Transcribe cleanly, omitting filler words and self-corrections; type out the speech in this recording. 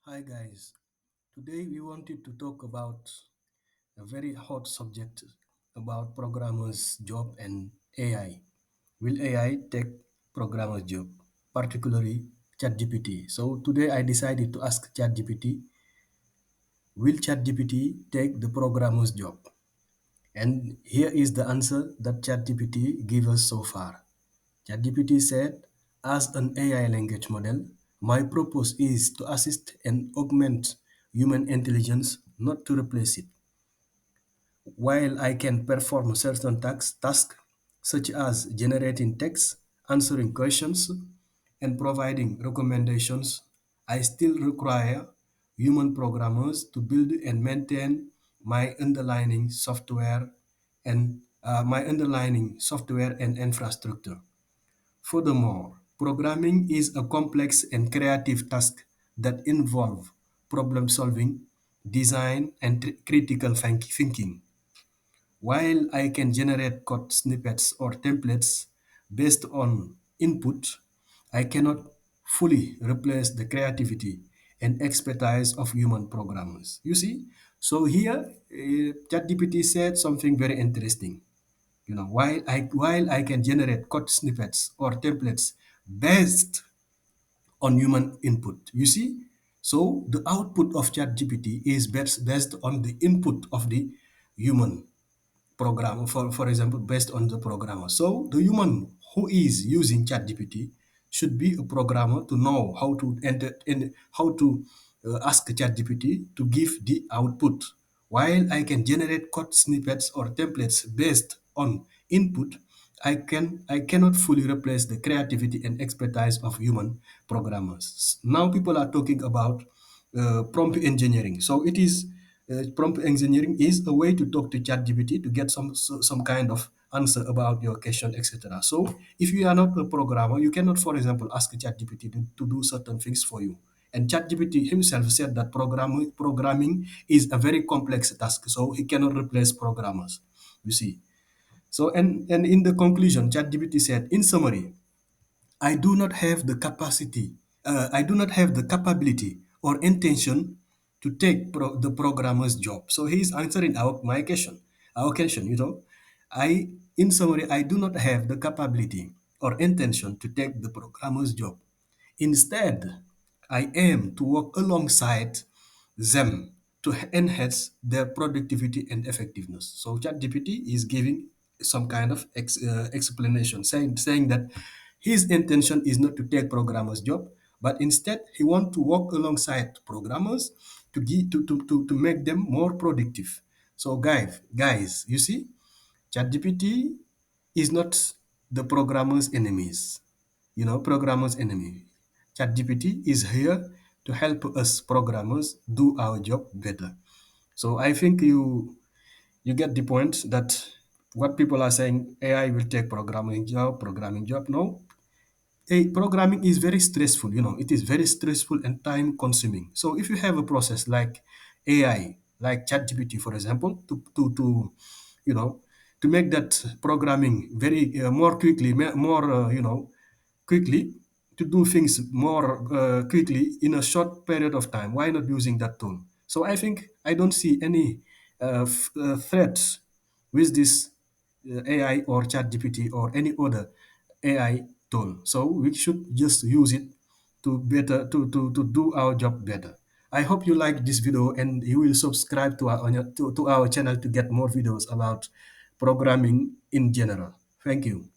Hi guys, today we wanted to talk about a very hot subject about programmers' job and AI. Will AI take programmers' job, particularly ChatGPT? So today I decided to ask ChatGPT, will ChatGPT take the programmer's job? And here is the answer that ChatGPT gave us so far. ChatGPT said, as an AI language model, my purpose is to assist and augment human intelligence, not to replace it. While I can perform certain tasks such as generating text, answering questions, and providing recommendations, I still require human programmers to build and maintain my underlying software and infrastructure. Furthermore, programming is a complex and creative task that involve problem solving, design, and critical thinking. While I can generate code snippets or templates based on input, I cannot fully replace the creativity and expertise of human programmers. You see? So here, ChatGPT said something very interesting. While I can generate code snippets or templates based on human input, you see, so the output of ChatGPT is based on the input of the human program, for example, based on the programmer. So the human who is using ChatGPT should be a programmer to know how to enter in, how to ask ChatGPT to give the output. While I can generate code snippets or templates based on input, I cannot fully replace the creativity and expertise of human programmers. Now people are talking about prompt engineering. So it is prompt engineering is a way to talk to ChatGPT to get some kind of answer about your question, etc. So if you are not a programmer, you cannot, for example, ask ChatGPT to do certain things for you. And ChatGPT himself said that programming is a very complex task, so he cannot replace programmers. You see. So and in the conclusion, ChatGPT said, in summary, I do not have the capacity, I do not have the capability or intention to take the programmer's job. So he is answering our question, in summary, I do not have the capability or intention to take the programmer's job. Instead, I aim to work alongside them to enhance their productivity and effectiveness. So ChatGPT is giving some kind of explanation, saying that his intention is not to take programmers' job, but instead he wants to work alongside programmers to make them more productive. So guys, you see, ChatGPT is not the programmer's enemies. Programmer's enemy. ChatGPT is here to help us programmers do our job better. So I think you get the point that what people are saying, AI will take programming job. No, programming is very stressful. It is very stressful and time consuming. So if you have a process like AI, like ChatGPT, for example, to you know to make that programming very more quickly, quickly, to do things more quickly in a short period of time, why not using that tool? So I think I don't see any threats with this AI or ChatGPT or any other AI tool. So we should just use it to do our job better. I hope you like this video and you will subscribe to our channel to get more videos about programming in general. Thank you.